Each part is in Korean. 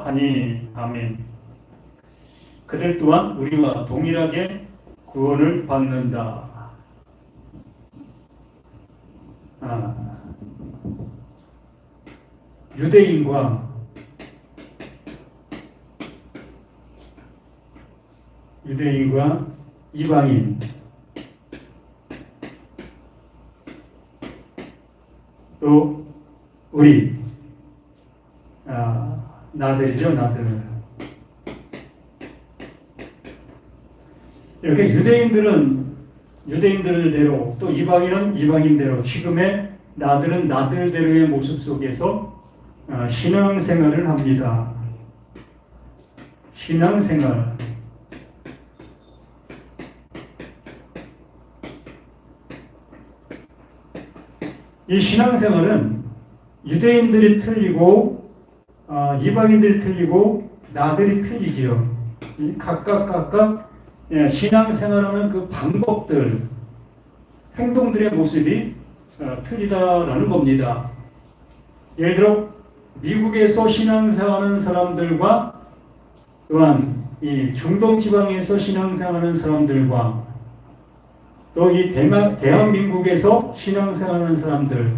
하니 아멘. 그들 또한 우리와 동일하게 구원을 받는다. 유대인과 이방인 또 우리 나들이죠, 나들. 이렇게 유대인들은 유대인들대로 또 이방인은 이방인대로 지금의 나들은 나들대로의 모습 속에서 신앙생활을 합니다. 신앙생활. 이 신앙생활은 유대인들이 틀리고 이방인들이 틀리고 나들이 틀리지요. 각각 신앙생활하는 그 방법들, 행동들의 모습이 틀리다라는 겁니다. 예를 들어 미국에서 신앙생활하는 사람들과 또한 이 중동 지방에서 신앙생활하는 사람들과 또 이 대한민국에서 신앙생활하는 사람들,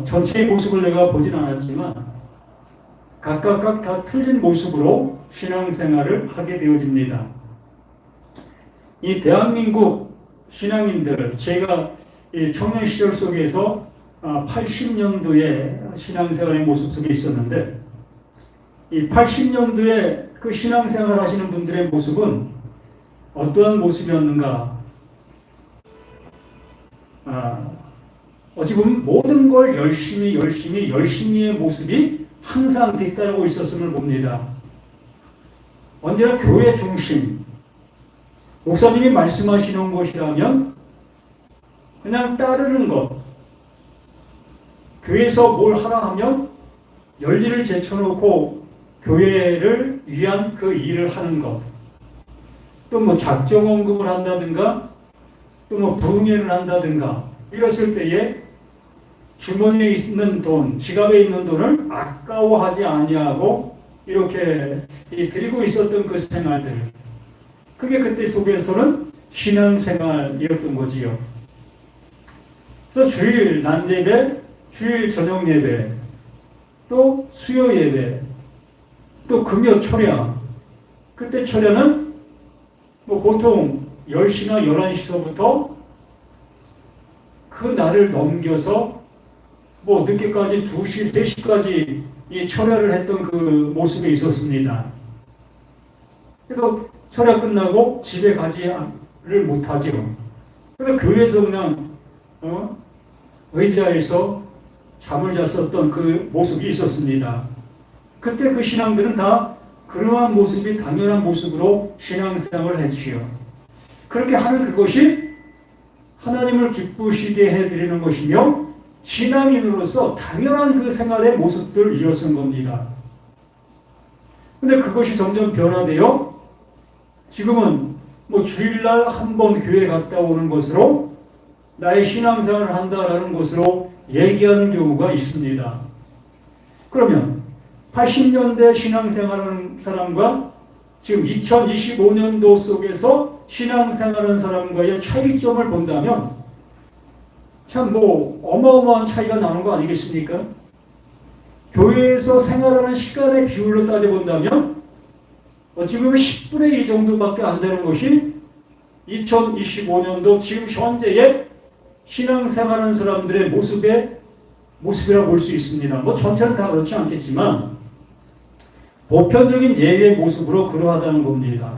전체의 모습을 내가 보진 않았지만 각각 다 틀린 모습으로 신앙생활을 하게 되어집니다. 이 대한민국 신앙인들, 제가 이 청년 시절 속에서 80년도에 신앙생활의 모습 속에 있었는데, 이 80년도에 그 신앙생활 하시는 분들의 모습은 어떠한 모습이었는가? 어찌 보면 모든 걸 열심히의 모습이 항상 뒤따르고 있었음을 봅니다. 언제나 교회 중심, 목사님이 말씀하시는 것이라면 그냥 따르는 것, 교회에서 뭘 하라 하면 열일을 제쳐놓고 교회를 위한 그 일을 하는 것, 또 작정 헌금을 한다든가 또 부흥회를 한다든가 이랬을 때에 주머니에 있는 돈, 지갑에 있는 돈을 아까워하지 아니하고 이렇게 드리고 있었던 그 생활들, 그게 그때 속에서는 신앙생활이었던 거지요. 그래서 주일 난예배, 주일 저녁 예배, 또 수요 예배, 또 금요 철야. 그때 철야는 보통 10시나 11시서부터 그 날을 넘겨서 늦게까지 2시, 3시까지 이 철야를 했던 그 모습이 있었습니다. 그래서 철야 끝나고 집에 가지를 못하죠. 그래서 교회에서 그냥 의자에서 잠을 잤었던 그 모습이 있었습니다. 그때 그 신앙들은 다 그러한 모습이 당연한 모습으로 신앙생활을 했지요. 그렇게 하는 그것이 하나님을 기쁘시게 해드리는 것이며 신앙인으로서 당연한 그 생활의 모습들을 이어쓴 겁니다. 근데 그것이 점점 변화되어 지금은 주일날 한 번 교회 갔다 오는 것으로 나의 신앙생활을 한다라는 것으로 얘기하는 경우가 있습니다. 그러면 80년대 신앙생활하는 사람과 지금 2025년도 속에서 신앙생활하는 사람과의 차이점을 본다면 참 어마어마한 차이가 나는 거 아니겠습니까? 교회에서 생활하는 시간의 비율로 따져본다면 어찌 보면 10분의 1 정도밖에 안 되는 것이 2025년도 지금 현재의 신앙생활하는 사람들의 모습이라고 볼 수 있습니다. 전체는 다 그렇지 않겠지만 보편적인 예외의 모습으로 그러하다는 겁니다.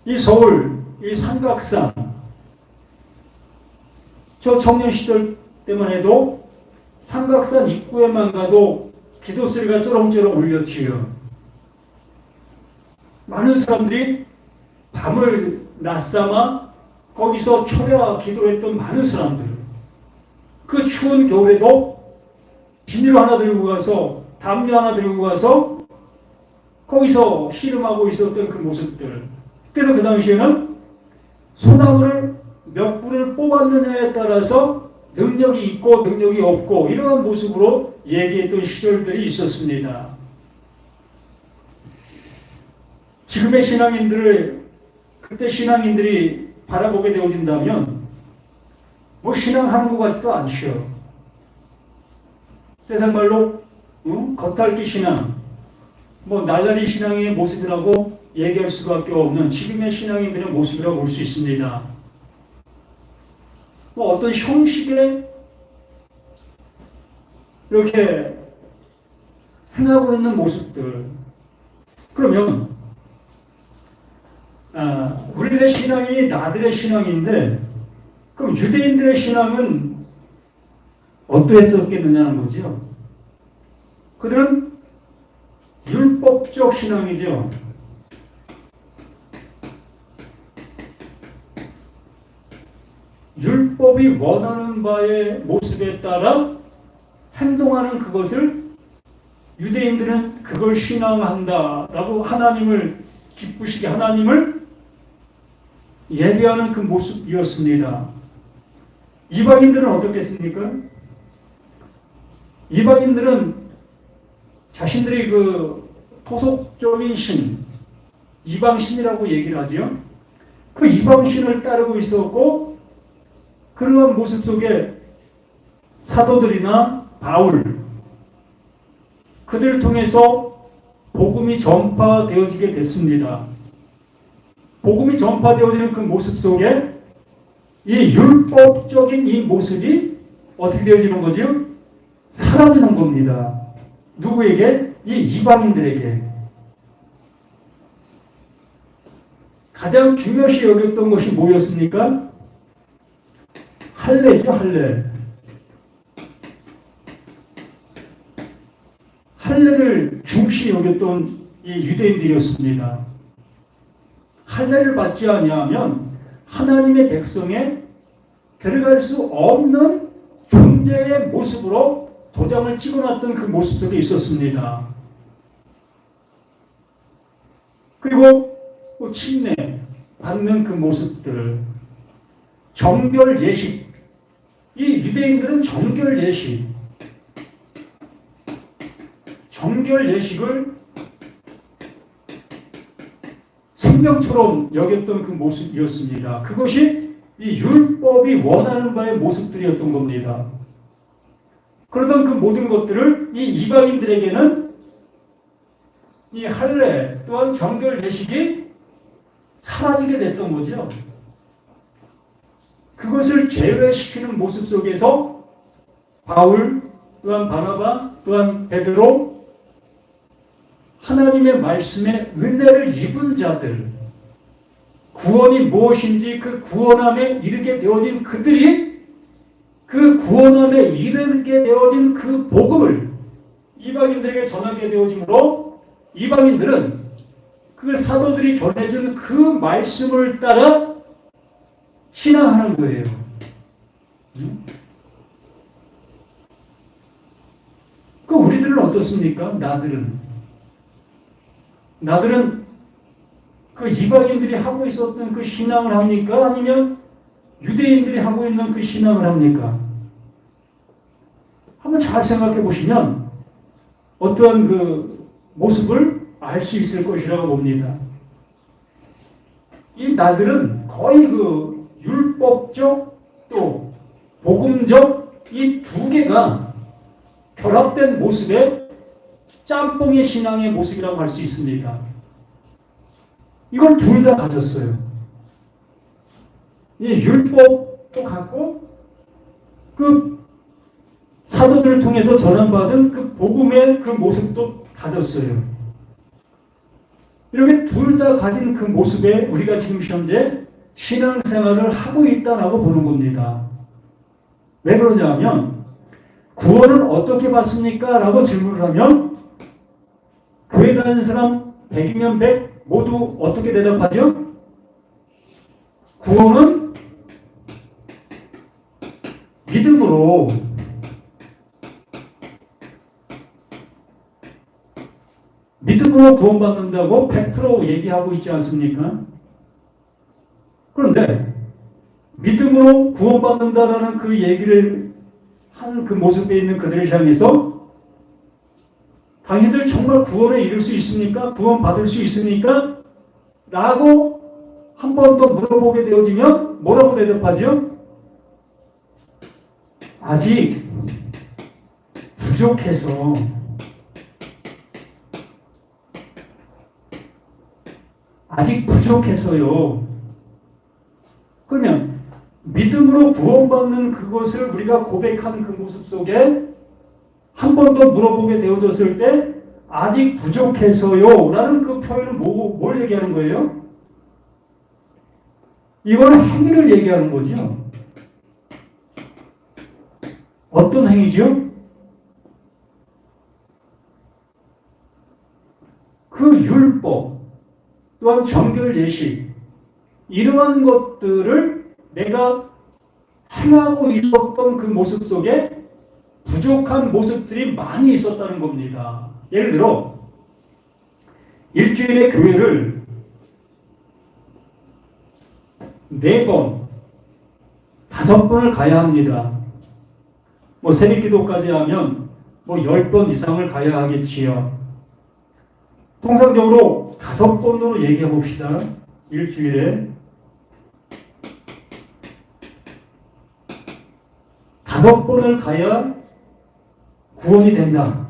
이 서울, 이 삼각산, 저 청년 시절 때만 해도 삼각산 입구에만 가도 기도 소리가 쩌렁쩌렁 울렸지요. 많은 사람들이 밤을 낮삼아 거기서 철야 기도했던 많은 사람들, 그 추운 겨울에도 비닐 하나 들고 가서 담요 하나 들고 가서 거기서 씨름하고 있었던 그 모습들. 그래서 그 당시에는 소나무를 몇 그루를 뽑았느냐에 따라서 능력이 있고 능력이 없고 이러한 모습으로 얘기했던 시절들이 있었습니다. 지금의 신앙인들을 그때 신앙인들이 바라보게 되어진다면 뭐 신앙하는 것 같지도 않죠. 세상 말로 겉핥기 신앙, 뭐 날라리 신앙의 모습이라고 얘기할 수밖에 없는 지금의 신앙인들의 모습이라고 볼 수 있습니다. 뭐 어떤 형식에 이렇게 행하고 있는 모습들. 그러면 우리들의 신앙이 나들의 신앙인데 그럼 유대인들의 신앙은 어떠했었겠느냐는 거죠. 그들은 율법적 신앙이죠. 율법이 원하는 바의 모습에 따라 행동하는 그것을 유대인들은 그걸 신앙한다라고 하나님을 기쁘시게 하나님을 예배하는 그 모습이었습니다. 이방인들은 어떻겠습니까? 이방인들은 자신들이 그 토속적인 신, 이방신이라고 얘기를 하죠. 그 이방신을 따르고 있었고 그러한 모습 속에 사도들이나 바울 그들을 통해서 복음이 전파되어지게 됐습니다. 복음이 전파되어지는 그 모습 속에 이 율법적인 이 모습이 어떻게 되어지는 거죠? 사라지는 겁니다. 누구에게? 이 이방인들에게. 가장 중요시 여겼던 것이 뭐였습니까? 할례죠, 할례. 할례를 중시 여겼던 이 유대인들이었습니다. 할례를 받지 아니하면 하나님의 백성에 들어갈 수 없는 존재의 모습으로 도장을 찍어놨던 그 모습 속에 있었습니다. 그리고 침례 받는 그 모습들, 정결 예식, 이 유대인들은 정결 예식을 생명처럼 여겼던 그 모습이었습니다. 그것이 이 율법이 원하는 바의 모습들이었던 겁니다. 그러던 그 모든 것들을 이 이방인들에게는 이 할례 또한 정결 예식이 사라지게 됐던 거죠. 그것을 제외시키는 모습 속에서 바울 또한 바나바 또한 베드로 하나님의 말씀에 은혜를 입은 자들, 구원이 무엇인지 그 구원함에 이르게 되어진 그들이 그 구원함에 이르게 되어진 그 복음을 이방인들에게 전하게 되어지므로 이방인들은 그 사도들이 전해준 그 말씀을 따라 신앙하는 거예요. 그 우리들은 어떻습니까? 나들은 그 이방인들이 하고 있었던 그 신앙을 합니까? 아니면 유대인들이 하고 있는 그 신앙을 합니까? 한번 잘 생각해 보시면 어떠한 그 모습을 알 수 있을 것이라고 봅니다. 이 나들은 거의 그 율법적 또 복음적 이 두 개가 결합된 모습의 짬뽕의 신앙의 모습이라고 할 수 있습니다. 이걸 둘 다 가졌어요. 이 율법도 갖고 그 사도들을 통해서 전환받은 그 복음의 그 모습도 가졌어요. 이렇게 둘 다 가진 그 모습에 우리가 지금 현재 신앙생활을 하고 있다라고 보는 겁니다. 왜 그러냐면 구원을 어떻게 받습니까? 라고 질문을 하면 교회 다니는 사람 100이면 100 모두 어떻게 대답하죠? 구원은 믿음으로 구원받는다고 100% 얘기하고 있지 않습니까? 그런데 믿음으로 믿음으로 구원받는다라는 그 얘기를 한 그 모습에 있는 그들을 향해서 당신들 정말 구원에 이를 수 있습니까? 구원받을 수 있습니까? 라고 한 번 더 물어보게 되어지면 뭐라고 대답하죠? 아직 부족해서 아직 부족해서요. 그러면 믿음으로 구원받는 그것을 우리가 고백한 그 모습 속에 한 번 더 물어보게 되어졌을 때 아직 부족해서요 라는 그 표현은 뭘 얘기하는 거예요? 이거는 행위를 얘기하는 거죠. 어떤 행위죠? 그 율법 또한 정결 예식 이러한 것들을 내가 행하고 있었던 그 모습 속에 부족한 모습들이 많이 있었다는 겁니다. 예를 들어 일주일에 교회를 4번, 5번을 가야 합니다. 뭐 새벽 기도까지 하면 뭐 10번 이상을 가야 하겠지요. 통상적으로 5번으로 얘기해 봅시다. 일주일에 5번을 가야 구원이 된다.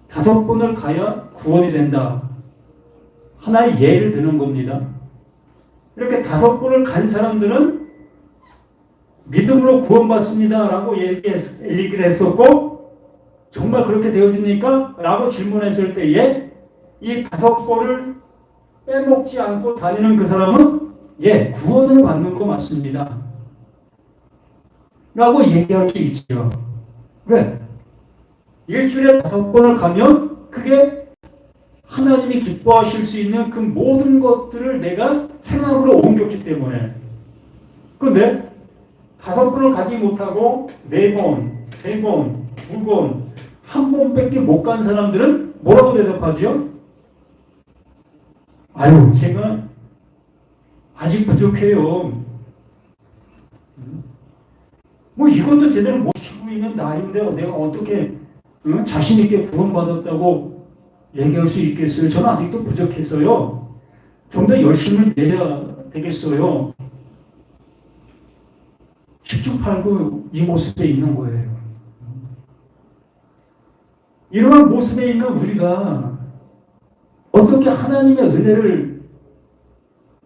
5번을 가야 구원이 된다. 하나의 예를 드는 겁니다. 이렇게 5번을 간 사람들은 믿음으로 구원받습니다. 라고 얘기를 했었고, 정말 그렇게 되어집니까? 라고 질문했을 때에 이 5번을 빼먹지 않고 다니는 그 사람은 예, 구원을 받는 거 맞습니다. 라고 얘기할 수 있죠. 왜? 일주일에 5번을 가면 그게 하나님이 기뻐하실 수 있는 그 모든 것들을 내가 행함으로 옮겼기 때문에. 그런데 5번을 가지 못하고 4번, 3번, 2번, 1번밖에 못 간 사람들은 뭐라고 대답하지요? 아유, 제가 아직 부족해요. 뭐 이것도 제대로 못 지키고 있는 나인데 내가 어떻게 자신 있게 구원받았다고 얘기할 수 있겠어요? 저는 아직도 부족해서요. 좀 더 열심을 내야 되겠어요. 10주8구 이 모습에 있는 거예요. 이러한 모습에 있는 우리가 어떻게 하나님의 은혜를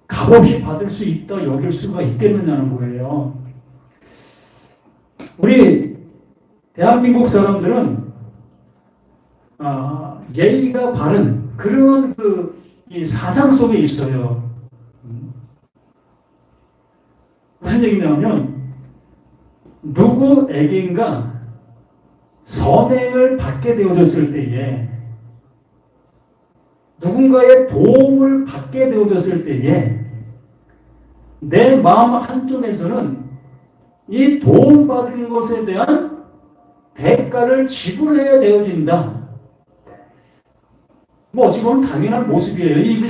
값없이 받을 수 있다 여길 수가 있겠느냐는 거예요. 우리 대한민국 사람들은 예의가 바른 그런 이 사상 속에 있어요. 무슨 얘기냐면 누구에게인가 선행을 받게 되어졌을 때에 누군가의 도움을 받게 되어졌을 때에 내 마음 한쪽에서는 이 도움받은 것에 대한 대가를 지불해야 되어진다. 뭐 어찌 보면 당연한 모습이에요. 이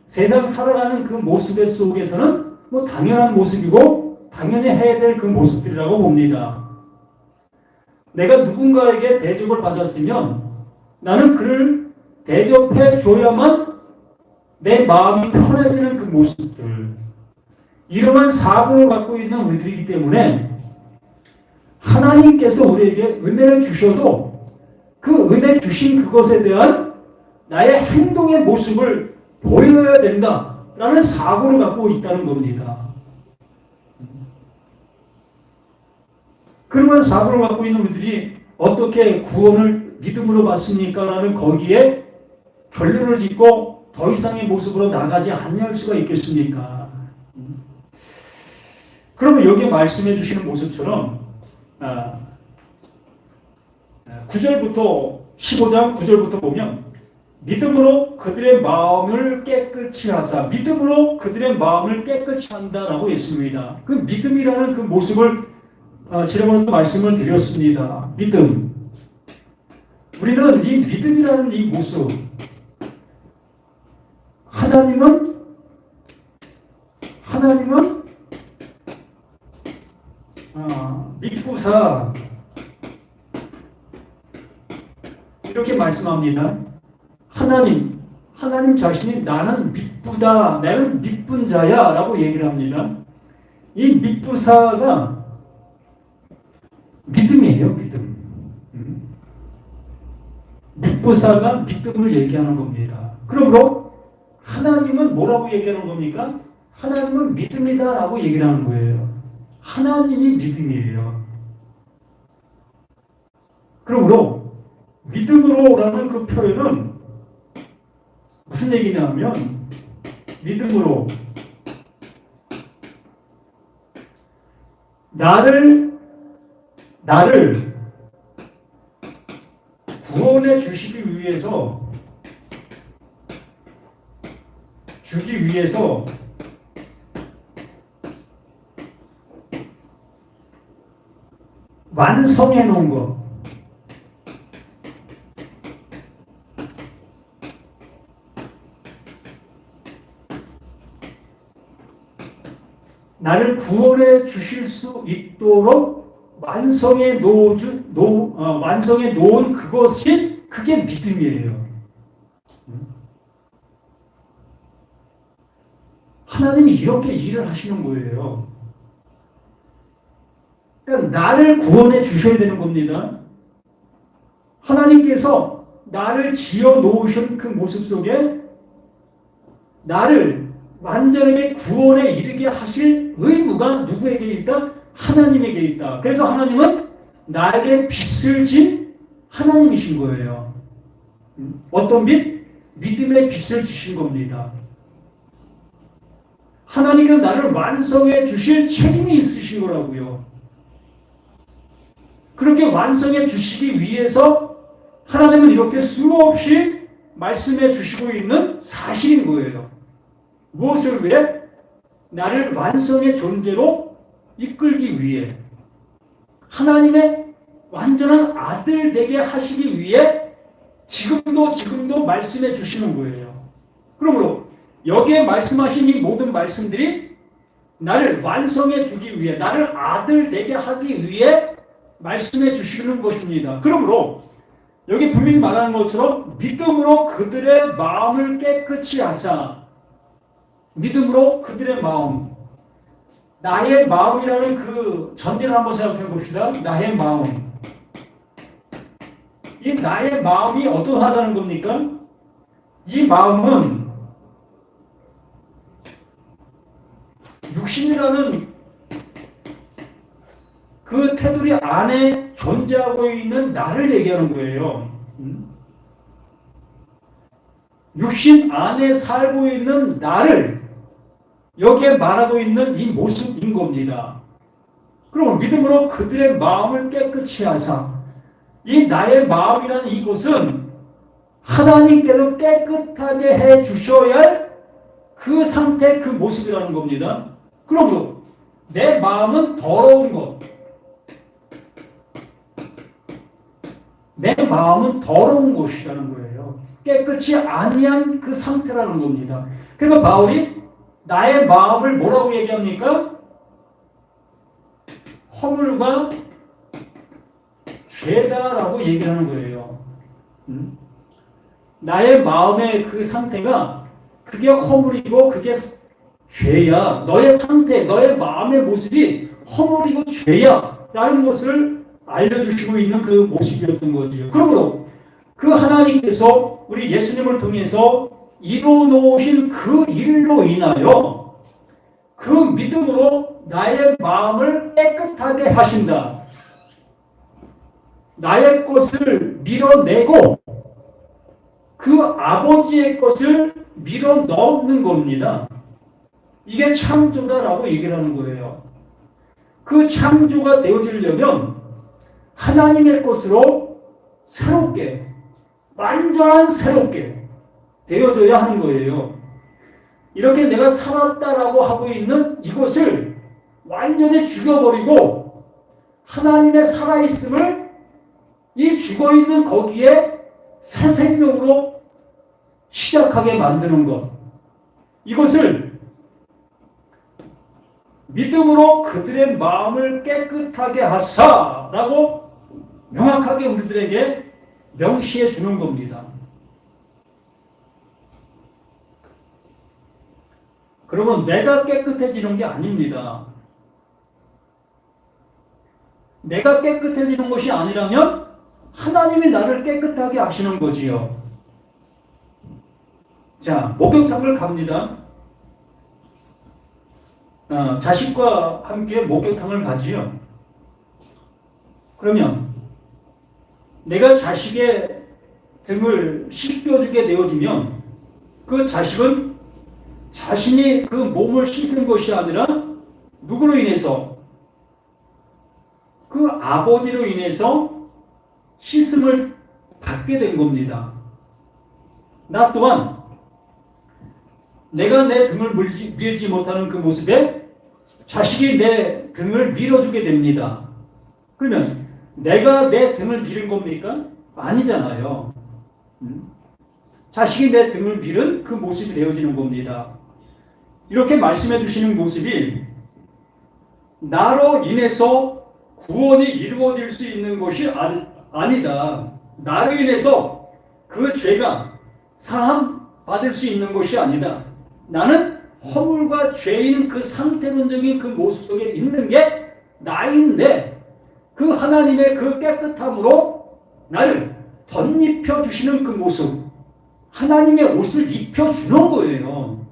세상 살아가는 그 모습 속에서는 뭐 당연한 모습이고 당연히 해야 될 그 모습들이라고 봅니다. 내가 누군가에게 대접을 받았으면 나는 그를 대접해 줘야만 내 마음이 편해지는 그 모습들. 이러한 사고를 갖고 있는 우리들이기 때문에 하나님께서 우리에게 은혜를 주셔도 그 은혜 주신 그것에 대한 나의 행동의 모습을 보여야 된다라는 사고를 갖고 있다는 겁니다. 그러한 사고를 갖고 있는 우리들이 어떻게 구원을 믿음으로 받습니까? 라는 거기에 결론을 짓고 더 이상의 모습으로 나가지 않을 수가 있겠습니까? 그러면 여기에 말씀해 주시는 모습처럼 9절부터 15장 9절부터 보면 믿음으로 그들의 마음을 깨끗이 하사 믿음으로 그들의 마음을 깨끗이 한다라고 했습니다. 그 믿음이라는 그 모습을 지난번에도 말씀을 드렸습니다. 믿음. 우리는 이 믿음이라는 이 모습 하나님은 믿부사 이렇게 말씀합니다. 하나님 자신이 나는 믿부다, 나는 믿분 자야 라고 얘기를 합니다. 이 믿부사가 믿음이에요, 믿음. 믿부사가 믿음을 얘기하는 겁니다. 그러므로 하나님은 뭐라고 얘기하는 겁니까? 하나님은 믿음이다 라고 얘기를 하는 거예요. 하나님이 믿음이에요. 그러므로 믿음으로라는 그 표현은 무슨 얘기냐면 믿음으로 나를 구원해 주기 위해서 완성해 놓은 것. 나를 구원해 주실 수 있도록 완성해 놓은 그게 믿음이에요. 하나님이 이렇게 일을 하시는 거예요. 그러니까 나를 구원해 주셔야 되는 겁니다. 하나님께서 나를 지어 놓으신 그 모습 속에 나를 완전하게 구원에 이르게 하실 의무가 누구에게 있다? 하나님에게 있다. 그래서 하나님은 나에게 빚을 진 하나님이신 거예요. 어떤 빚? 믿음의 빚을 지신 겁니다. 하나님께서 나를 완성해 주실 책임이 있으신 거라고요. 그렇게 완성해 주시기 위해서 하나님은 이렇게 수없이 말씀해 주시고 있는 사실인 거예요. 무엇을 위해? 나를 완성의 존재로 이끌기 위해, 하나님의 완전한 아들 되게 하시기 위해 지금도 말씀해 주시는 거예요. 그러므로 여기에 말씀하신 이 모든 말씀들이 나를 완성해 주기 위해, 나를 아들 되게 하기 위해 말씀해 주시는 것입니다. 그러므로 여기 분명히 말하는 것처럼 믿음으로 그들의 마음을 깨끗이 하사, 믿음으로 그들의 마음, 나의 마음이라는 그 전제를 한번 생각해 봅시다. 나의 마음. 이 나의 마음이 어떠하다는 겁니까? 이 마음은 육신이라는 그 테두리 안에 존재하고 있는 나를 얘기하는 거예요. 육신 안에 살고 있는 나를 여기에 말하고 있는 이 모습인 겁니다. 그럼 믿음으로 그들의 마음을 깨끗이 하사, 이 나의 마음이라는 이곳은 하나님께서 깨끗하게 해 주셔야 할 그 상태, 그 모습이라는 겁니다. 그러므로 내 마음은 더러운 것, 내 마음은 더러운 것이라는 거예요. 깨끗이 아니한 그 상태라는 겁니다. 그래서 바울이 나의 마음을 뭐라고 얘기합니까? 허물과 죄다라고 얘기를 하는 거예요. 나의 마음의 그 상태가 그게 허물이고 그게 죄야. 너의 상태, 너의 마음의 모습이 허물이고 죄야 라는 것을 알려주시고 있는 그 모습이었던 거죠. 그러므로 그 하나님께서 우리 예수님을 통해서 이루어놓으신 그 일로 인하여 그 믿음으로 나의 마음을 깨끗하게 하신다. 나의 것을 밀어내고 그 아버지의 것을 밀어넣는 겁니다. 이게 창조다라고 얘기를 하는 거예요. 그 창조가 되어지려면 하나님의 것으로 새롭게, 완전한 새롭게 되어져야 하는 거예요. 이렇게 내가 살았다라고 하고 있는 이것을 완전히 죽여버리고 하나님의 살아있음을 이 죽어있는 거기에 새 생명으로 시작하게 만드는 것. 이것을 믿음으로 그들의 마음을 깨끗하게 하사라고 명확하게 우리들에게 명시해 주는 겁니다. 그러면 내가 깨끗해지는 게 아닙니다. 내가 깨끗해지는 것이 아니라면 하나님이 나를 깨끗하게 하시는 거지요. 자, 목욕탕을 갑니다. 자식과 함께 목욕탕을 가지요. 그러면 내가 자식의 등을 씻겨주게 되어지면 그 자식은 자신이 그 몸을 씻은 것이 아니라 누구로 인해서? 그 아버지로 인해서 씻음을 받게 된 겁니다. 나 또한 내가 내 등을 밀지 못하는 그 모습에 자식이 내 등을 밀어주게 됩니다. 그러면 내가 내 등을 밀은 겁니까? 아니잖아요. 자식이 내 등을 밀은 그 모습이 되어지는 겁니다. 이렇게 말씀해 주시는 모습이 나로 인해서 구원이 이루어질 수 있는 것이 아니다. 나로 인해서 그 죄가 사함 받을 수 있는 것이 아니다. 나는 허물과 죄인 그 상태론적인 그 모습 속에 있는 게 나인데 그 하나님의 그 깨끗함으로 나를 덧입혀 주시는 그 모습, 하나님의 옷을 입혀주는 거예요.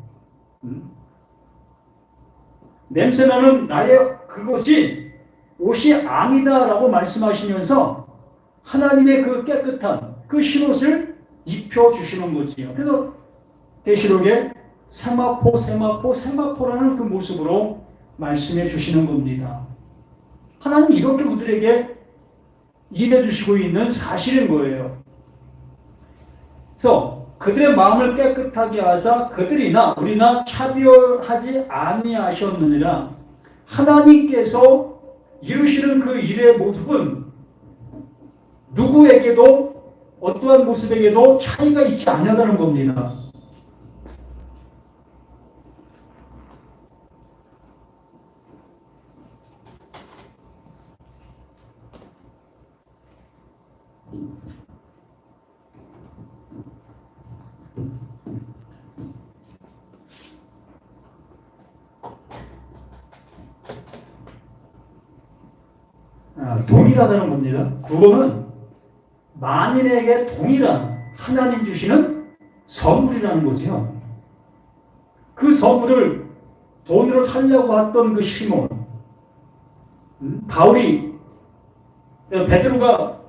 냄새나는 나의 그것이 옷이 아니다라고 말씀하시면서 하나님의 그 깨끗한 그 흰옷을 입혀주시는 거지요. 그래서 계시록에 세마포, 세마포, 세마포라는 그 모습으로 말씀해 주시는 겁니다. 하나님 이렇게 우리들에게 일해 주시고 있는 사실인 거예요. 그래서 그들의 마음을 깨끗하게 하사 그들이나 우리나 차별하지 아니하셨느니라. 하나님께서 이루시는 그 일의 모습은 누구에게도 어떠한 모습에게도 차이가 있지 않냐는 겁니다. 동일하다는 겁니다. 구원은 만인에게 동일한 하나님 주시는 선물이라는 거죠. 그 선물을 돈으로 살려고 했던 그 시몬, 바울이, 베드로가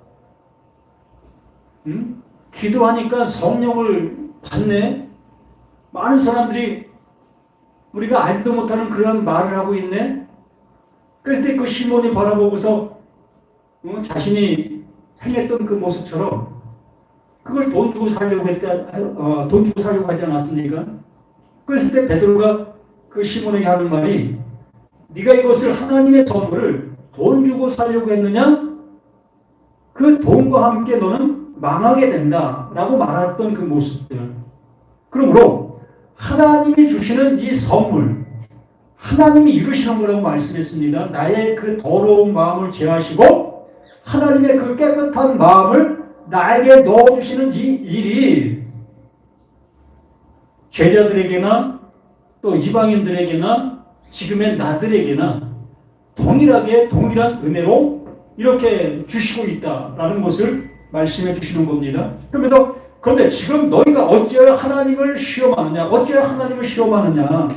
기도하니까 성령을 받네. 많은 사람들이 우리가 알지도 못하는 그런 말을 하고 있네. 그래서 그 시몬이 바라보고서 자신이 행했던 그 모습처럼 그걸 돈 주고 살려고 돈 주고 살려고 하지 않았습니까? 그랬을 때 베드로가 그 시몬에게 하는 말이 네가 이것을 하나님의 선물을 돈 주고 살려고 했느냐? 그 돈과 함께 너는 망하게 된다라고 말했던 그 모습들. 그러므로 하나님이 주시는 이 선물, 하나님이 이루시는 거라고 말씀했습니다. 나의 그 더러운 마음을 제하시고 하나님의 그 깨끗한 마음을 나에게 넣어주시는 이 일이 제자들에게나 또 이방인들에게나 지금의 나들에게나 동일하게 동일한 은혜로 이렇게 주시고 있다라는 것을 말씀해 주시는 겁니다. 그러면서 그런데 지금 너희가 어찌하여 하나님을 시험하느냐? 어찌하여 하나님을 시험하느냐?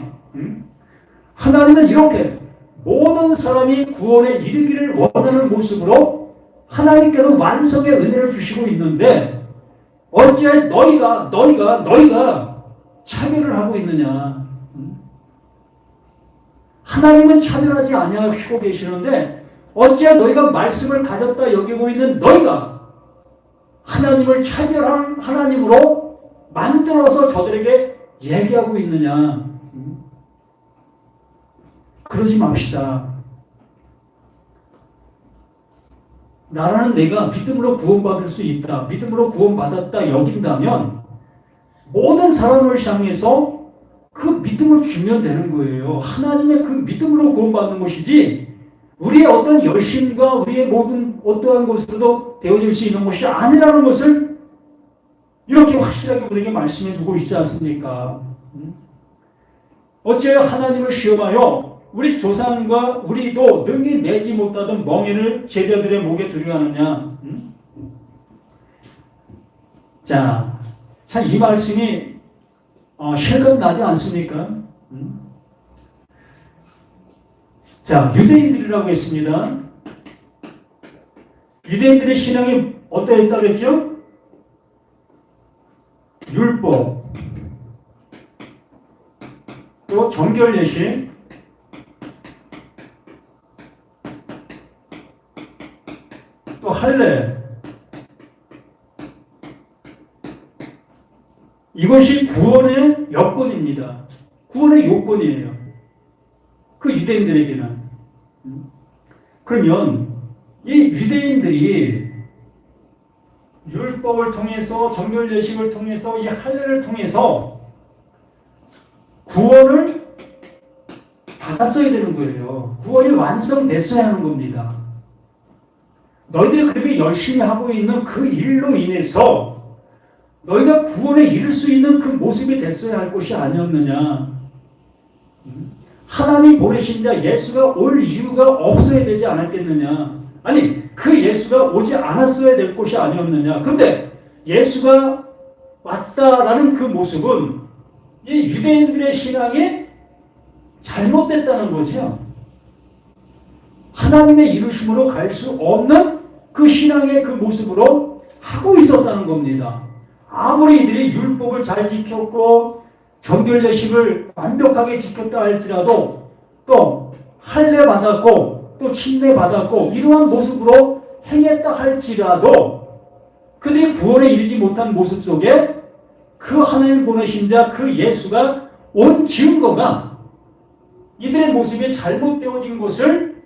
하나님은 이렇게 모든 사람이 구원에 이르기를 원하는 모습으로 하나님께서 완성의 은혜를 주시고 있는데 어찌하여 너희가 차별을 하고 있느냐? 하나님은 차별하지 아니하시고 계시는데 어찌하여 너희가 말씀을 가졌다 여기고 있는 너희가 하나님을 차별한 하나님으로 만들어서 저들에게 얘기하고 있느냐? 그러지 맙시다. 나라는 내가 믿음으로 구원받을 수 있다. 믿음으로 구원받았다 여긴다면 모든 사람을 향해서 그 믿음을 주면 되는 거예요. 하나님의 그 믿음으로 구원받는 것이지 우리의 어떤 열심과 우리의 모든 어떠한 것으로도 되어질 수 있는 것이 아니라는 것을 이렇게 확실하게 우리에게 말씀해 주고 있지 않습니까? 어째 하나님을 시험하여 우리 조상과 우리도 능히 내지 못하던 멍에를 제자들의 목에 두려 하느냐? 자, 참 이 말씀이 실감 나지 않습니까? 자, 유대인들이라고 했습니다. 유대인들의 신앙이 어떠했다고 그랬죠? 율법, 또 정결예식, 또 할례. 이것이 구원의 여건입니다. 구원의 요건이에요. 그 유대인들에게는. 그러면 이 유대인들이 율법을 통해서 정결예식을 통해서 이 할례를 통해서 구원을 받았어야 되는 거예요. 구원이 완성됐어야 하는 겁니다. 너희들이 그렇게 열심히 하고 있는 그 일로 인해서 너희가 구원에 이를 수 있는 그 모습이 됐어야 할 것이 아니었느냐. 하나님 보내신 자 예수가 올 이유가 없어야 되지 않았겠느냐. 아니, 그 예수가 오지 않았어야 될 것이 아니었느냐. 그런데 예수가 왔다라는 그 모습은 이 유대인들의 신앙이 잘못됐다는 거죠. 하나님의 이루심으로 갈 수 없는 그 신앙의 그 모습으로 하고 있었다는 겁니다. 아무리 이들이 율법을 잘 지켰고 정결예식을 완벽하게 지켰다 할지라도 또 할례 받았고 또 침례 받았고 이러한 모습으로 행했다 할지라도 그들이 구원에 이르지 못한 모습 속에 그 하나님 보내신 자 그 예수가 온 증거가 이들의 모습이 잘못되어진 것을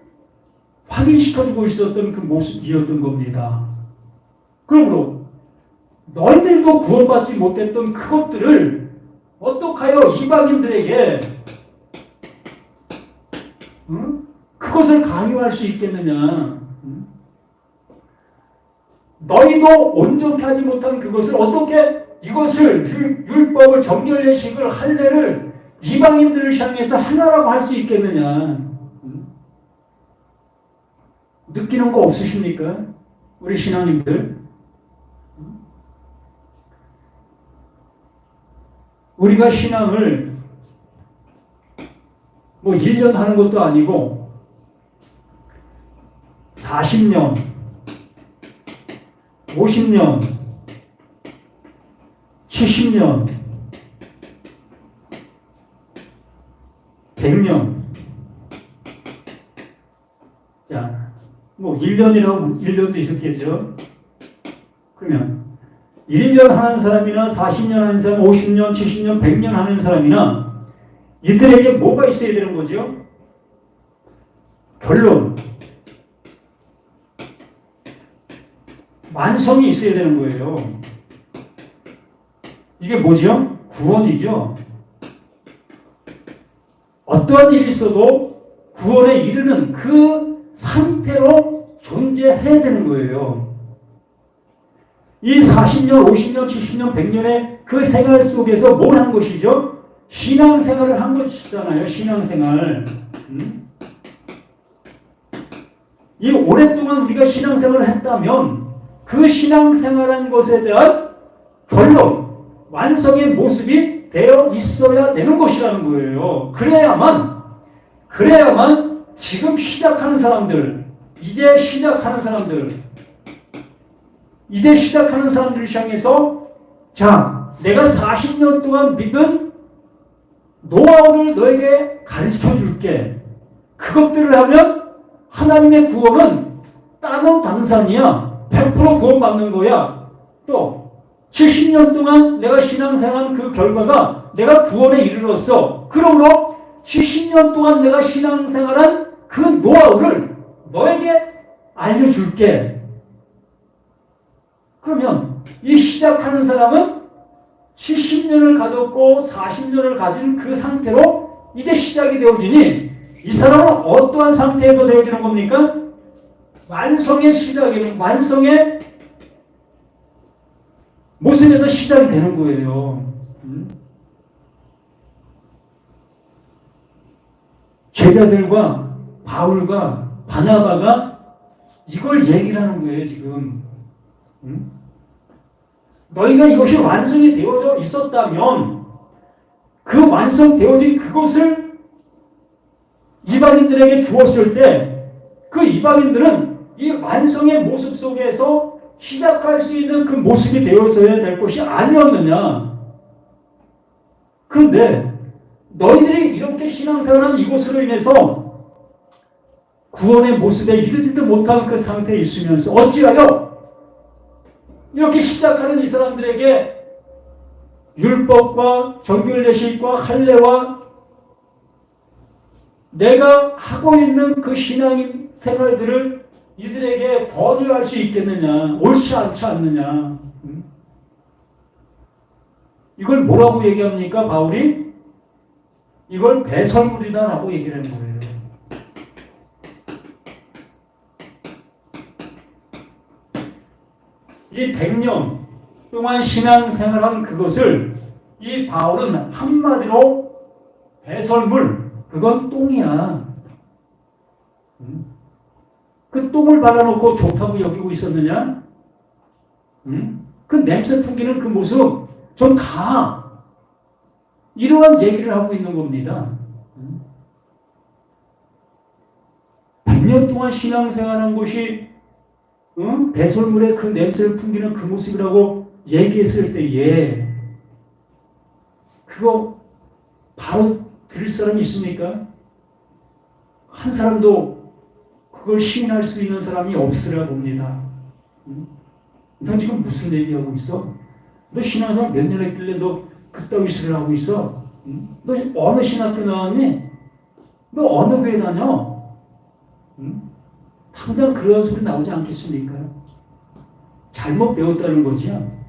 확인시켜주고 있었던 그 모습이었던 겁니다. 그러므로 너희들도 구원받지 못했던 그것들을 어떡하여 이방인들에게 그것을 강요할 수 있겠느냐. 너희도 온전히 하지 못한 그것을 어떻게 이것을 율법을 정결예식을 할례를 이방인들을 향해서 하나라고 할 수 있겠느냐. 느끼는 거 없으십니까? 우리 신앙님들. 우리가 신앙을 뭐 1년 하는 것도 아니고 40년, 50년, 70년, 100년. 자, 뭐 1년도 있었겠죠. 그러면 1년 하는 사람이나 40년 하는 사람, 50년, 70년, 100년 하는 사람이나 이들에게 뭐가 있어야 되는 거죠? 결론. 완성이 있어야 되는 거예요. 이게 뭐죠? 구원이죠. 어떠한 일이 있어도 구원에 이르는 그 상태로 존재해야 되는 거예요. 이 40년, 50년, 70년, 100년의 그 생활 속에서 뭘 한 것이죠? 신앙생활을 한 것이잖아요. 신앙생활. 이 오랫동안 우리가 신앙생활을 했다면 그 신앙생활한 것에 대한 결론, 완성의 모습이 되어 있어야 되는 것이라는 거예요. 그래야만 지금 시작하는 사람들, 이제 시작하는 사람들을 향해서 자, 내가 40년 동안 믿은 노하우를 너에게 가르쳐 줄게. 그것들을 하면 하나님의 구원은 따놓은 당산이야. 100% 구원받는 거야. 또 70년 동안 내가 신앙생활한 그 결과가 내가 구원에 이르렀어. 그러므로 70년 동안 내가 신앙생활한 그 노하우를 너에게 알려줄게. 그러면 이 시작하는 사람은 70년을 가졌고 40년을 가진 그 상태로 이제 시작이 되어지니 이 사람은 어떠한 상태에서 되어지는 겁니까? 완성의 시작에는 완성의 모습에서 시작이 되는 거예요. 제자들과 바울과 바나바가 이걸 얘기를 하는 거예요, 지금. 너희가 이것이 완성이 되어져 있었다면 그 완성되어진 그것을 이방인들에게 주었을 때 그 이방인들은 이 완성의 모습 속에서 시작할 수 있는 그 모습이 되었어야 될 것이 아니었느냐. 그런데 너희들이 이렇게 신앙생활한 이것으로 인해서 구원의 모습에 이르지도 못한 그 상태에 있으면서 어찌하여 이렇게 시작하는 이 사람들에게 율법과 정결례식과 할례와 내가 하고 있는 그 신앙인 생활들을 이들에게 권유할 수 있겠느냐, 옳지 않지 않느냐. 이걸 뭐라고 얘기합니까, 바울이? 이걸 배설물이다라고 얘기를 하는 거예요. 이 100년 동안 신앙생활한 그것을 이 바울은 한마디로 배설물, 그건 똥이야. 그 똥을 발라놓고 좋다고 여기고 있었느냐? 그 냄새 풍기는 그 모습 좀 가. 이러한 얘기를 하고 있는 겁니다. 100년 동안 신앙생활한 것이 배설물의 그 냄새를 풍기는 그 모습이라고 얘기했을 때에 그거 바로 들을 사람이 있습니까? 한 사람도 그걸 시인할 수 있는 사람이 없으라 봅니다. 너 지금 무슨 얘기하고 있어? 너 신앙생활 몇 년 했길래 너 그따위 소리를 하고 있어? 너 어느 신학교 나왔니? 너 어느 교회 다녀? 당장 그런 소리 나오지 않겠습니까? 잘못 배웠다는 거지요.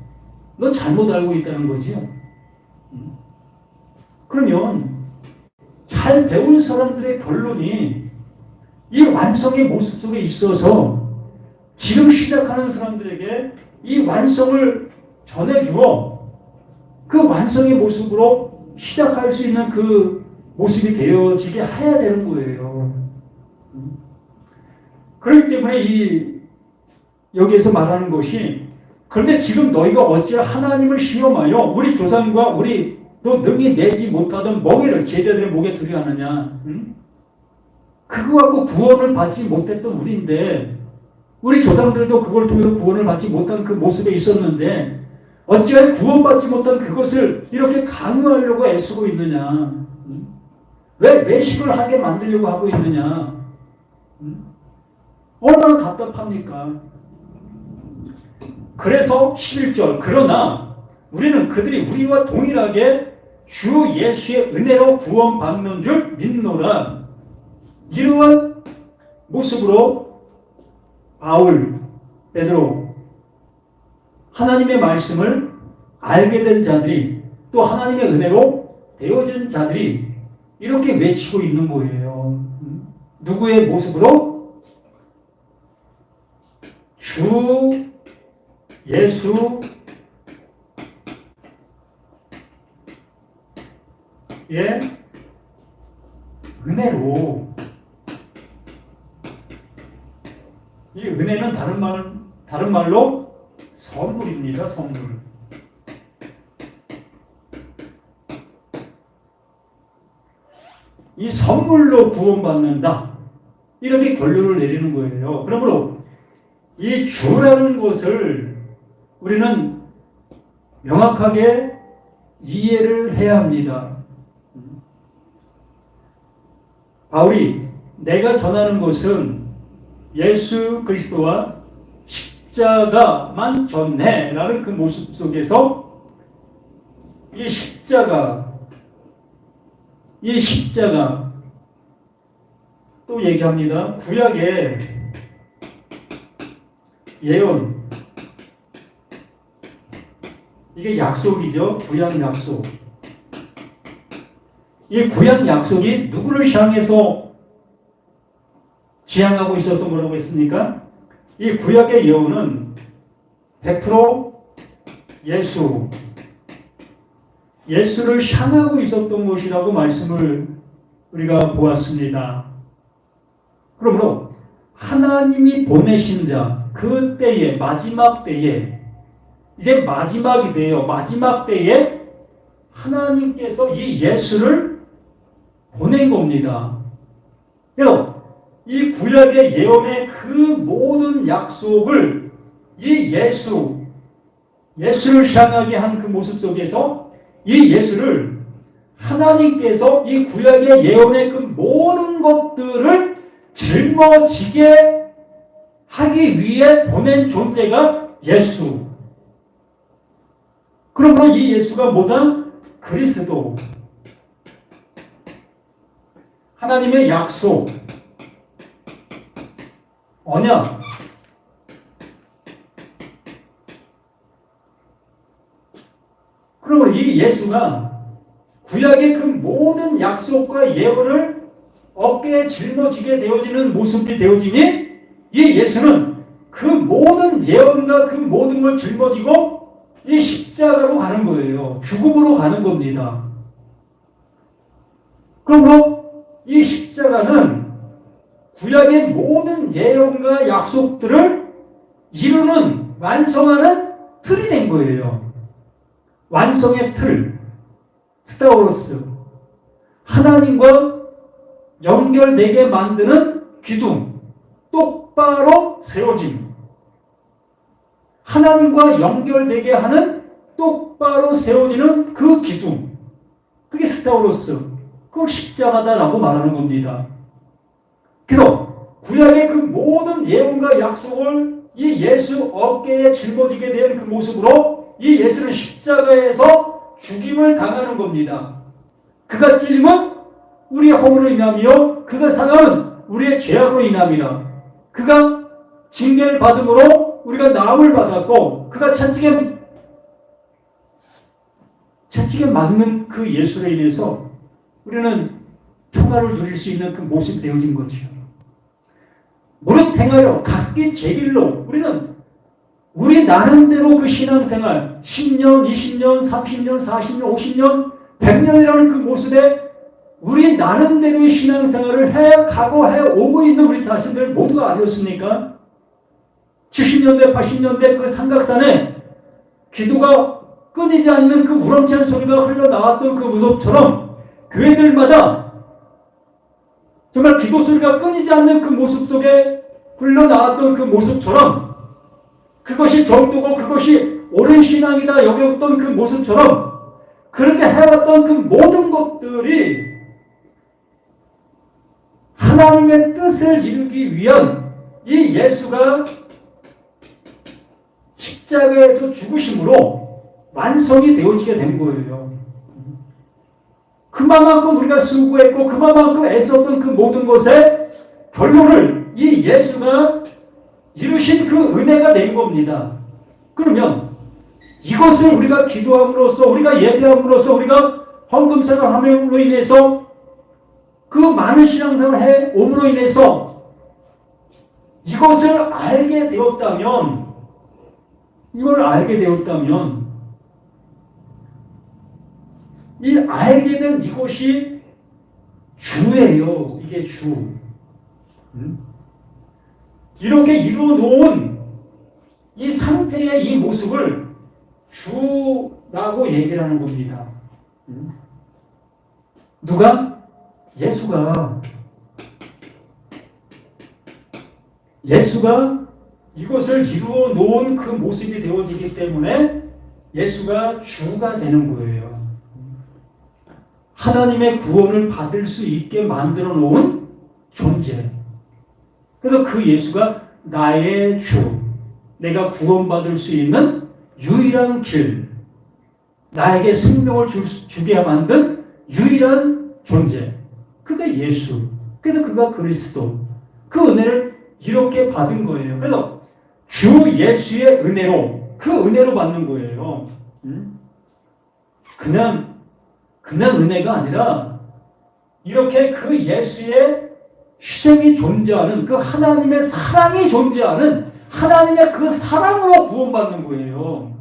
너 잘못 알고 있다는 거지요. 그러면 잘 배운 사람들의 결론이 이 완성의 모습 속에 있어서 지금 시작하는 사람들에게 이 완성을 전해주어 그 완성의 모습으로 시작할 수 있는 그 모습이 되어지게 해야 되는 거예요. 그렇기 때문에 여기에서 말하는 것이 그런데 지금 너희가 어찌 하나님을 시험하여 우리 조상과 우리 또 능히 내지 못하던 멍에를 제자들의 목에 두려 하느냐. 그거 갖고 구원을 받지 못했던 우리인데 우리 조상들도 그걸 통해서 구원을 받지 못한 그 모습에 있었는데 어찌하여 구원받지 못한 그것을 이렇게 강요하려고 애쓰고 있느냐. 왜 외식을 하게 만들려고 하고 있느냐. 얼마나 답답합니까? 그래서 11절 그러나 우리는 그들이 우리와 동일하게 주 예수의 은혜로 구원받는 줄 믿노라. 이러한 모습으로 바울, 베드로 하나님의 말씀을 알게 된 자들이 또 하나님의 은혜로 되어진 자들이 이렇게 외치고 있는 거예요. 누구의 모습으로? 주 예수의 은혜로. 이 은혜는 다른 말로 선물입니다. 선물. 이 선물로 구원받는다. 이렇게 결론을 내리는 거예요. 그러므로 이 주라는 것을 우리는 명확하게 이해를 해야 합니다. 바울이 내가 전하는 것은 예수 그리스도와 십자가만 전해라는 그 모습 속에서 이 십자가 또 얘기합니다. 구약의 예언 이게 약속이죠. 구약 약속. 이 구약 약속이 누구를 향해서 지향하고 있었던 거라고 했습니까? 이 구약의 예언은 100% 예수를 향하고 있었던 것이라고 말씀을 우리가 보았습니다. 그러므로 하나님이 보내신 자, 그 때에, 마지막 때에, 이제 마지막이 돼요. 마지막 때에 하나님께서 이 예수를 보낸 겁니다. 그래서 이 구약의 예언의 그 모든 약속을 이 예수를 향하게 한 그 모습 속에서 이 예수를 하나님께서 이 구약의 예언의 그 모든 것들을 짊어지게 하기 위해 보낸 존재가 예수. 그러므로 이 예수가 뭐다? 그리스도. 하나님의 약속, 언약. 그러므로 이 예수가 구약의 그 모든 약속과 예언을 어깨에 짊어지게 되어지는 모습이 되어지니 이 예수는 그 모든 예언과 그 모든 걸 짊어지고 이 십자가로 가는 거예요. 죽음으로 가는 겁니다. 그러므로 이 십자가는 구약의 모든 예언과 약속들을 이루는 완성하는 틀이 된 거예요. 완성의 틀, 스타우로스, 하나님과 연결되게 만드는 기둥, 똑바로 세워짐. 하나님과 연결되게 하는 똑바로 세워지는 그 기둥, 그게 스타우로스, 그걸 십자가다라고 말하는 겁니다. 그래서 구약의 그 모든 예언과 약속을 이 예수 어깨에 짊어지게 된 그 모습으로 이 예수는 십자가에서 죽임을 당하는 겁니다. 그가 찔림은 우리의 허물로 인함이요 그가 상함은 우리의 죄악으로 인함이라. 그가 징계를 받음으로 우리가 나음을 받았고 그가 채찍에 맞는 그 예수로 인해서 우리는 평화를 누릴 수 있는 그 모습이 되어진 거죠. 무릇 행하여 각기 제 길로 우리는 우리 나름대로 그 신앙생활 10년, 20년, 30년, 40년, 50년, 100년이라는 그 모습에 우리 나름대로의 신앙생활을 해가고 해오고 있는 우리 자신들 모두가 아니었습니까? 70년대, 80년대 그 삼각산에 기도가 끊이지 않는 그 우렁찬 소리가 흘러나왔던 그 모습처럼 교회들마다 정말 기도 소리가 끊이지 않는 그 모습 속에 흘러나왔던 그 모습처럼 그것이 정도고 그것이 옳은 신앙이다 여겼던 그 모습처럼 그렇게 해왔던 그 모든 것들이 하나님의 뜻을 이루기 위한 이 예수가 십자가에서 죽으심으로 완성이 되어지게 된 거예요. 그만큼 우리가 수고했고 그만큼 애썼던 그 모든 것의 결론을 이 예수가 이루신 그 은혜가 된 겁니다. 그러면 이것을 우리가 기도함으로써 우리가 예배함으로써 우리가 헌금생활함으로 인해서 그 많은 신앙생활을 해옴으로 인해서 이것을 알게 되었다면 이 알게 된 이것이 주예요. 이게 주. 이렇게 이루어 놓은 이 상태의 이 모습을 주라고 얘기를 하는 겁니다. 누가? 예수가 이것을 이루어 놓은 그 모습이 되어지기 때문에 예수가 주가 되는 거예요. 하나님의 구원을 받을 수 있게 만들어 놓은 존재. 그래서 그 예수가 나의 주, 내가 구원받을 수 있는 유일한 길, 나에게 생명을 주게 만든 유일한 존재. 그가 예수. 그래서 그가 그리스도. 그 은혜를 이렇게 받은 거예요. 그래서 주 예수의 은혜로, 그 은혜로 받는 거예요. 그냥 은혜가 아니라 이렇게 그 예수의 희생이 존재하는, 그 하나님의 사랑이 존재하는, 하나님의 그 사랑으로 구원받는 거예요.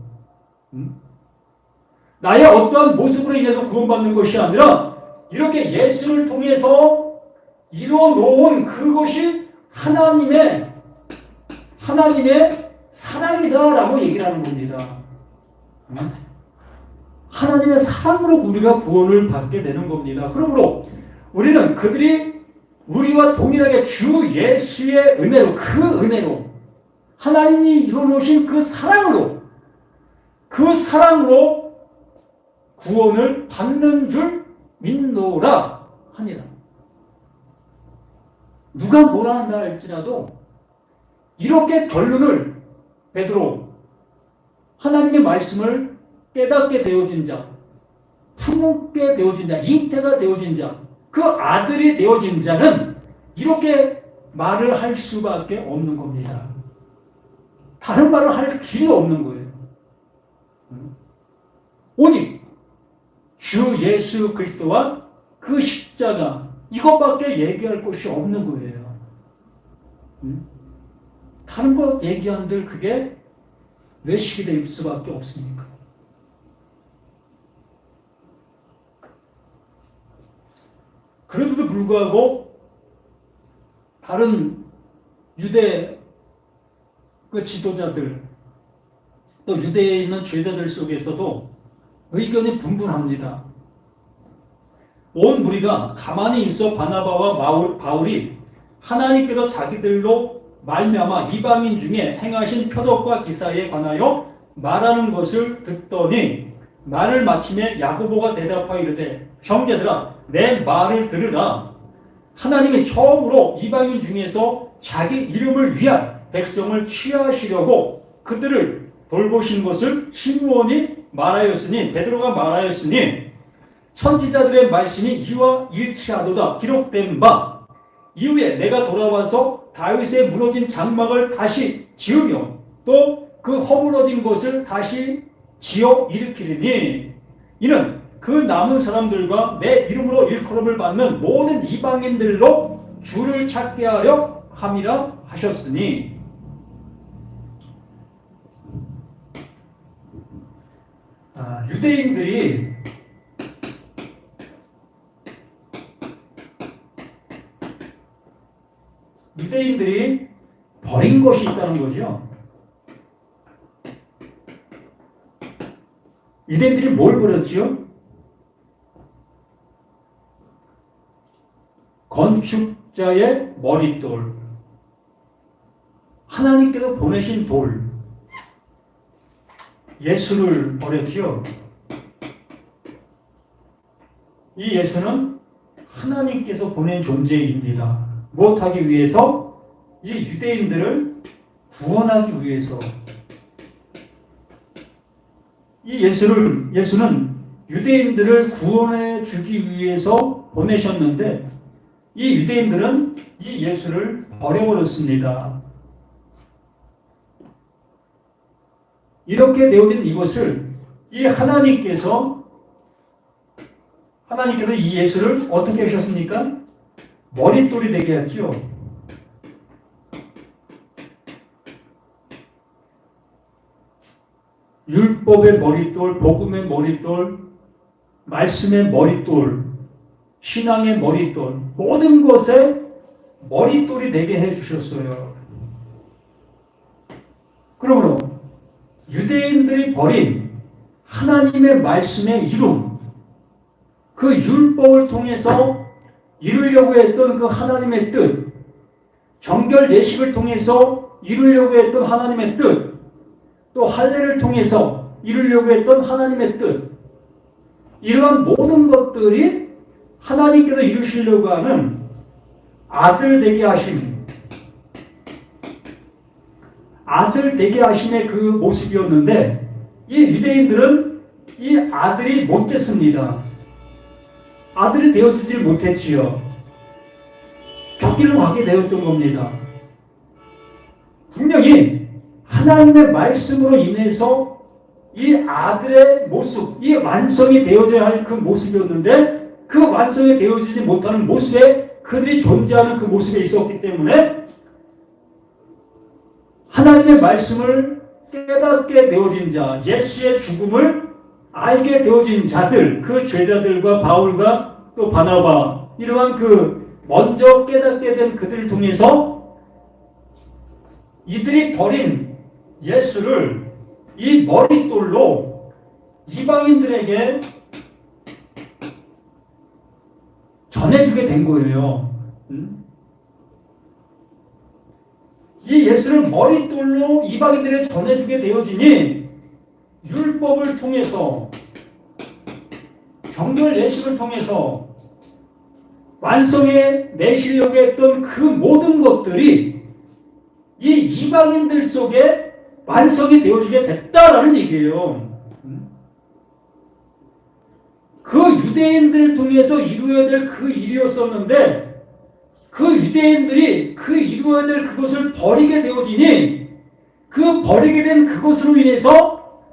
나의 어떠한 모습으로 인해서 구원받는 것이 아니라 이렇게 예수를 통해서 이루어 놓은 그것이 하나님의 사랑이다라고 얘기를 하는 겁니다. 하나님의 사랑으로 우리가 구원을 받게 되는 겁니다. 그러므로 우리는 그들이 우리와 동일하게 주 예수의 은혜로, 그 은혜로, 하나님이 이루어놓으신 그 사랑으로 구원을 받는 줄 믿노라 하니라. 누가 뭐라 한다 할지라도 이렇게 결론을 베드로, 하나님의 말씀을 깨닫게 되어진 자, 품게 되어진 자, 잉태가 되어진 자, 그 아들이 되어진 자는 이렇게 말을 할 수밖에 없는 겁니다. 다른 말을 할 길이 없는 거예요. 오직 주 예수 그리스도와 그 십자가, 이것밖에 얘기할 것이 없는 거예요. 다른 거 얘기한들 그게 외식이 될 수밖에 없으니까. 그래도 불구하고 다른 유대 그 지도자들, 또 유대에 있는 제자들 속에서도 의견이 분분합니다. 온 무리가 가만히 있어 바나바와 바울이 하나님께서 자기들로 말미암아 이방인 중에 행하신 표적과 기사에 관하여 말하는 것을 듣더니 말을 마침에 야고보가 대답하여 이르되 형제들아 내 말을 들으라. 하나님이 처음으로 이방인 중에서 자기 이름을 위한 백성을 취하시려고 그들을 돌보신 것을 시므온이 말하였으니, 베드로가 말하였으니 선지자들의 말씀이 이와 일치하도다 기록된 바, 이후에 내가 돌아와서 다윗의 무너진 장막을 다시 지으며 또 그 허물어진 것을 다시 지어 일으키리니 이는 그 남은 사람들과 내 이름으로 일컬음을 받는 모든 이방인들로 주를 찾게 하려 함이라 하셨으니. 유대인들이 버린 것이 있다는 거죠. 유대인들이 뭘 버렸지요? 건축자의 머릿돌, 하나님께서 보내신 돌, 예수를 버렸지요. 이 예수는 하나님께서 보낸 존재입니다. 무엇하기 위해서? 이 유대인들을 구원하기 위해서. 이 예수는 유대인들을 구원해 주기 위해서 보내셨는데 이 유대인들은 이 예수를 버려버렸습니다. 이렇게 되어진 이것을 이 하나님께서 이 예수를 어떻게 하셨습니까? 머릿돌이 되게 했죠. 율법의 머릿돌, 복음의 머릿돌, 말씀의 머릿돌, 신앙의 머릿돌, 모든 것에 머릿돌이 되게 해주셨어요. 그러므로 유대인들이 버린 하나님의 말씀의 이름, 그 율법을 통해서 이루려고 했던 그 하나님의 뜻, 정결 예식을 통해서 이루려고 했던 하나님의 뜻, 또 할례를 통해서 이루려고 했던 하나님의 뜻, 이러한 모든 것들이 하나님께서 이루시려고 하는 아들 되게 하심의 그 모습이었는데 이 유대인들은 이 아들이 못 됐습니다. 아들이 되어지지 못했지요. 곁길로 가게 되었던 겁니다. 분명히 하나님의 말씀으로 인해서 이 아들의 모습, 이 완성이 되어져야 할 그 모습이었는데 그 완성이 되어지지 못하는 모습에 그들이 존재하는 그 모습에 있었기 때문에 하나님의 말씀을 깨닫게 되어진 자, 예수의 죽음을 알게 되어진 자들, 그 제자들과 바울과 또 바나바, 이러한 그 먼저 깨닫게 된 그들을 통해서 이들이 버린 예수를 이 머릿돌로 이방인들에게 전해주게 된 거예요. 이 예수를 머릿돌로 이방인들에게 전해주게 되어지니 율법을 통해서 정결 예식을 통해서 완성에 내시려고 했던 그 모든 것들이 이 이방인들 속에 완성이 되어지게 됐다라는 얘기예요. 그 유대인들을 통해서 이루어야 될 그 일이었었는데 그 유대인들이 그 이루어야 될 그것을 버리게 되어지니 그 버리게 된 그것으로 인해서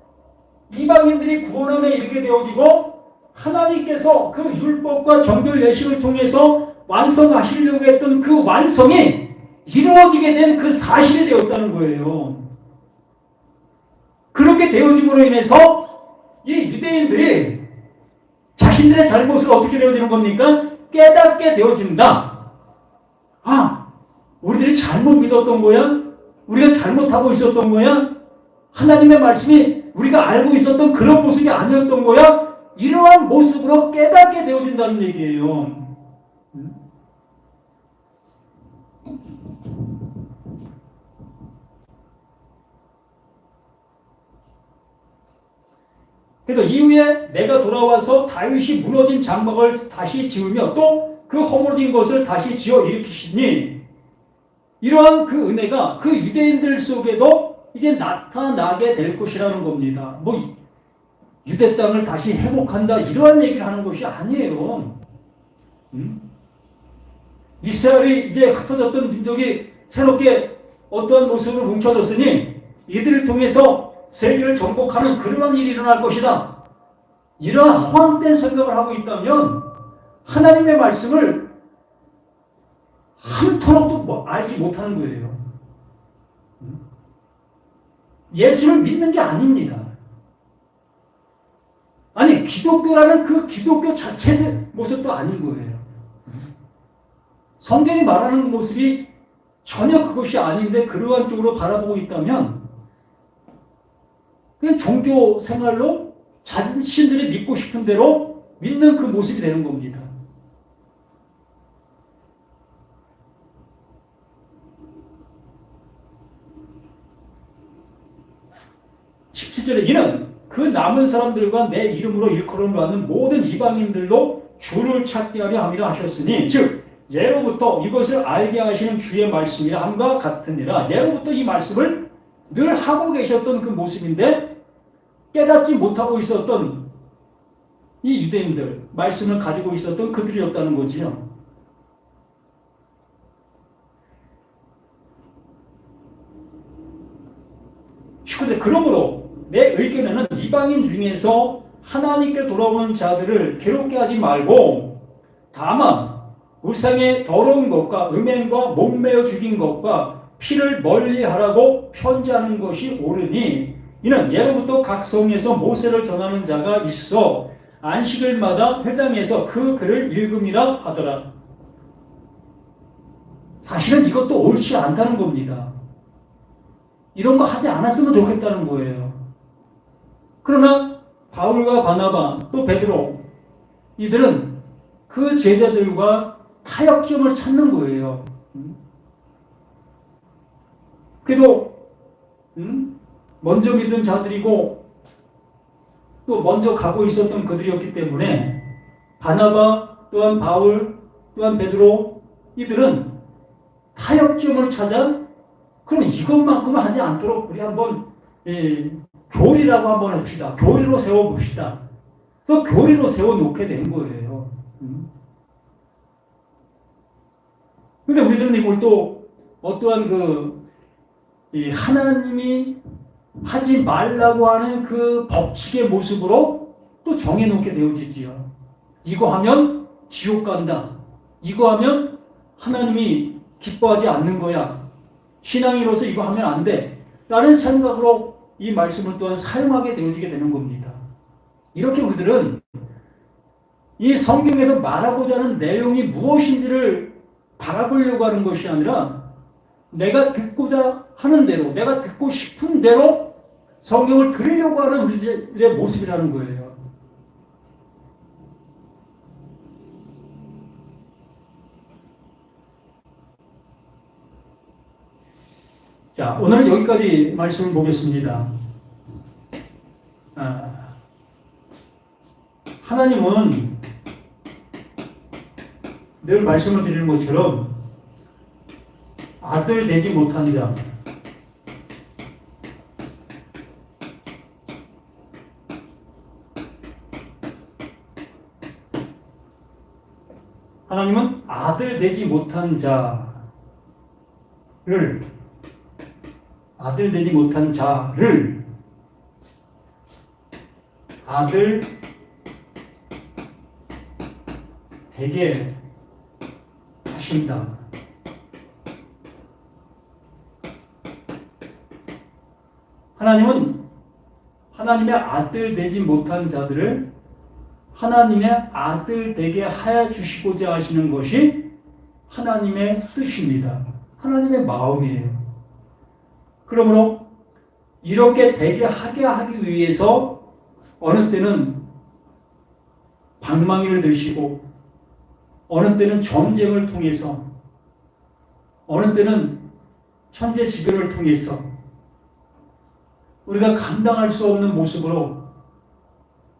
이방인들이 구원함에 이르게 되어지고 하나님께서 그 율법과 정결 예식을 통해서 완성하시려고 했던 그 완성이 이루어지게 된 그 사실이 되었다는 거예요. 그렇게 되어짐으로 인해서 이 유대인들이 자신들의 잘못을 어떻게 되어지는 겁니까? 깨닫게 되어진다. 아, 우리들이 잘못 믿었던 거야? 우리가 잘못하고 있었던 거야? 하나님의 말씀이 우리가 알고 있었던 그런 모습이 아니었던 거야? 이러한 모습으로 깨닫게 되어진다는 얘기예요. 그래서 이후에 내가 돌아와서 다윗이 무너진 장막을 다시 지으며 또 그 허물어진 것을 다시 지어 일으키시니 이러한 그 은혜가 그 유대인들 속에도 이제 나타나게 될 것이라는 겁니다. 뭐 유대 땅을 다시 회복한다 이러한 얘기를 하는 것이 아니에요. 이스라엘이 이제 흩어졌던 민족이 새롭게 어떠한 모습으로 뭉쳐졌으니 이들을 통해서 세계를 정복하는 그러한 일이 일어날 것이다. 이러한 허황된 생각을 하고 있다면 하나님의 말씀을 한터럭도 알지 못하는 거예요. 예수를 믿는 게 아닙니다. 아니 기독교라는 그 기독교 자체의 모습도 아닌 거예요. 성경이 말하는 모습이 전혀 그것이 아닌데 그러한 쪽으로 바라보고 있다면 그냥 종교 생활로 자신들이 믿고 싶은 대로 믿는 그 모습이 되는 겁니다. 17절에 이는 그 남은 사람들과 내 이름으로 일컬음을 받는 모든 이방인들로 주를 찾게 하려 함이라 하셨으니 즉 예로부터 이것을 알게 하시는 주의 말씀이라 함과 같으니라. 예로부터 이 말씀을 늘 하고 계셨던 그 모습인데 깨닫지 못하고 있었던 이 유대인들, 말씀을 가지고 있었던 그들이었다는 거지요. 그러므로 내 의견에는 이방인 중에서 하나님께 돌아오는 자들을 괴롭게 하지 말고 다만 우상의 더러운 것과 음행과 몸매어 죽인 것과 피를 멀리하라고 편지하는 것이 옳으니 이는 예로부터 각 성에서 모세를 전하는 자가 있어 안식일마다 회당에서 그 글을 읽음이라 하더라. 사실은 이것도 옳지 않다는 겁니다. 이런 거 하지 않았으면 좋겠다는 거예요. 그러나 바울과 바나바 또 베드로 이들은 그 제자들과 타협점을 찾는 거예요. 그래도 먼저 믿은 자들이고 또 먼저 가고 있었던 그들이었기 때문에 바나바 또한 바울 또한 베드로 이들은 타협점을 찾아 그럼 이것만큼은 하지 않도록 우리 한번 교리라고 한번 합시다. 교리로 세워봅시다. 그래서 교리로 세워놓게 된 거예요. 근데 우리들은 이걸 또 어떠한 하나님이 하지 말라고 하는 그 법칙의 모습으로 또 정해놓게 되어지지요. 이거 하면 지옥 간다. 이거 하면 하나님이 기뻐하지 않는 거야. 신앙인으로서 이거 하면 안 돼. 라는 생각으로 이 말씀을 또한 사용하게 되어지게 되는 겁니다. 이렇게 우리들은 이 성경에서 말하고자 하는 내용이 무엇인지를 바라보려고 하는 것이 아니라 내가 듣고자 하는 대로, 내가 듣고 싶은 대로 성경을 들으려고 하는 우리들의 모습이라는 거예요. 자, 오늘은 여기까지 말씀을 보겠습니다. 하나님은 늘 말씀을 드리는 것처럼 아들 되지 못한 자, 하나님은 아들 되지 못한 자를 아들 되게 하신다. 하나님은 하나님의 아들 되지 못한 자들을 하나님의 아들 되게 하여 주시고자 하시는 것이 하나님의 뜻입니다. 하나님의 마음이에요. 그러므로 이렇게 되게 하게 하기 위해서 어느 때는 방망이를 들시고 어느 때는 전쟁을 통해서 어느 때는 천재지변을 통해서 우리가 감당할 수 없는 모습으로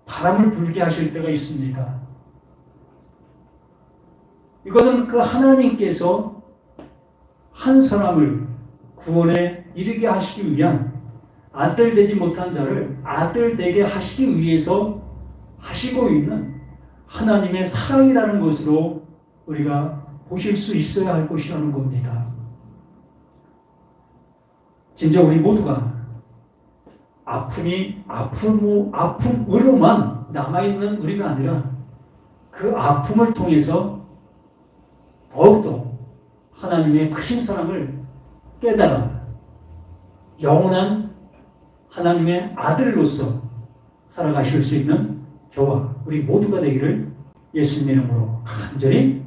바람을 불게 하실 때가 있습니다. 이것은 그 하나님께서 한 사람을 구원에 이르게 하시기 위한 아들 되지 못한 자를 아들 되게 하시기 위해서 하시고 있는 하나님의 사랑이라는 것으로 우리가 보실 수 있어야 할 것이라는 겁니다. 진짜 우리 모두가 아픔으로만 남아있는 우리가 아니라 그 아픔을 통해서 더욱더 하나님의 크신 사랑을 깨달아 영원한 하나님의 아들로서 살아가실 수 있는 저와 우리 모두가 되기를 예수님의 이름으로 간절히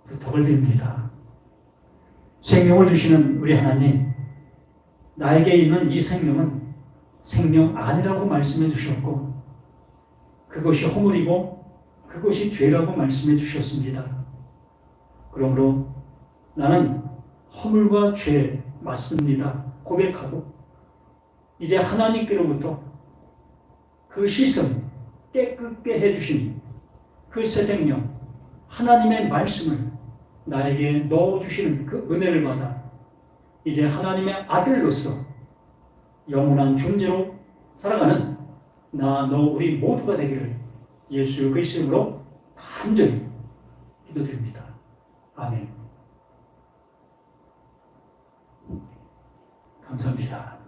부탁을 드립니다. 생명을 주시는 우리 하나님, 나에게 있는 이 생명은 생명 아니라고 말씀해 주셨고 그것이 허물이고 그것이 죄라고 말씀해 주셨습니다. 그러므로 나는 허물과 죄 맞습니다. 고백하고 이제 하나님께로부터 그 씻음 깨끗게 해주신 그 새 생명 하나님의 말씀을 나에게 넣어주시는 그 은혜를 받아 이제 하나님의 아들로서 영원한 존재로 살아가는 나, 너, 우리 모두가 되기를 예수 그리스도의 이름으로 간절히 기도드립니다. 아멘. 감사합니다.